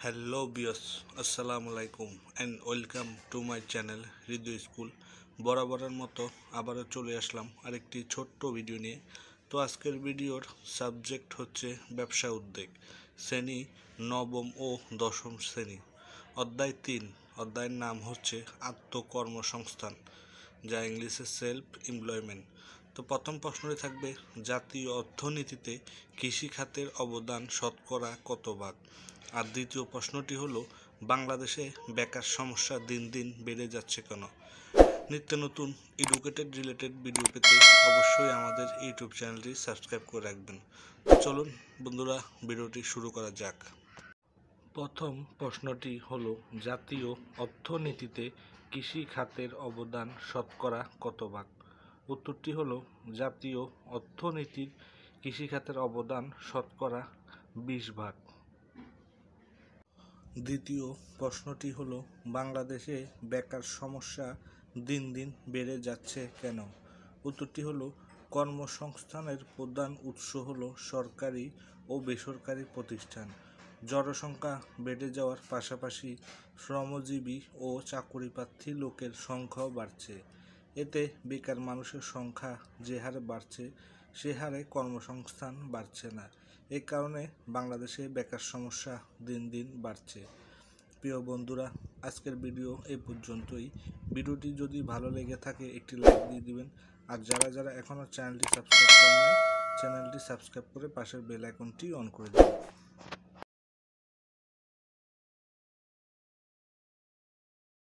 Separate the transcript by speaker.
Speaker 1: Hello বিয়স, আসসালামু আলাইকুম and welcome to my channel Hriday school. বরাবরের মতো আবারও চলে আসলাম আরেকটি ছোট্ট ভিডিও নিয়ে। তো আজকের ভিডিওর সাবজেক্ট হচ্ছে ব্যবসা উদ্যোগ, শ্রেণী নবম ও দশম শ্রেণী, অধ্যায় 3। অধ্যায়ের নাম হচ্ছে আত্মকর্মসংস্থান, যা ইংলিশে সেলফ এমপ্লয়মেন্ট। তো প্রথম প্রশ্নটি থাকবে, জাতীয় অর্থনীতিতে কৃষি খাতের অবদান শতকরা কত ভাগ? আর দ্বিতীয় প্রশ্নটি হলো, বাংলাদেশে বেকার সমস্যা দিন দিন বেড়ে যাচ্ছে কেন? নিত্য নতুন এডুকেটেড রিলেটেড ভিডিও পেতে অবশ্যই আমাদের ইউটিউব চ্যানেলটি সাবস্ক্রাইব করে রাখবেন। চলুন বন্ধুরা, ভিডিওটি শুরু করা যাক। প্রথম প্রশ্নটি হলো, জাতীয় অর্থনীতিতে কৃষি খাতের অবদান শতকরা কত ভাগ? উত্তরটি হলো, জাতীয় অর্থনীতির কৃষি খাতের অবদান শতকরা 20 ভাগ। দ্বিতীয় প্রশ্নটি হলো, বাংলাদেশে বেকার সমস্যা দিন দিন বেড়ে যাচ্ছে কেন? উত্তরটি হলো, কর্মসংস্থানের প্রধান উৎস হলো সরকারি ও বেসরকারি প্রতিষ্ঠান। জনসংখ্যা বেড়ে যাওয়ার পাশাপাশি শ্রমজীবী ও চাকুরিপ্রার্থী লোকের সংখ্যাও বাড়ছে। এতে বেকার মানুষের সংখ্যা যে হারে বাড়ছে সে হারে কর্মসংস্থান বাড়ছে না। এই কারণে বাংলাদেশে বেকার সমস্যা দিন দিন বাড়ছে। প্রিয় বন্ধুরা, আজকের ভিডিও এই পর্যন্তই। ভিডিওটি যদি ভালো লেগে থাকে একটি লাইক দিয়ে দিবেন। আর যারা যারা এখনও চ্যানেলটি সাবস্ক্রাইব করেন নাই, চ্যানেলটি সাবস্ক্রাইব করে পাশের বেল আইকনটি অন করে দেবেন।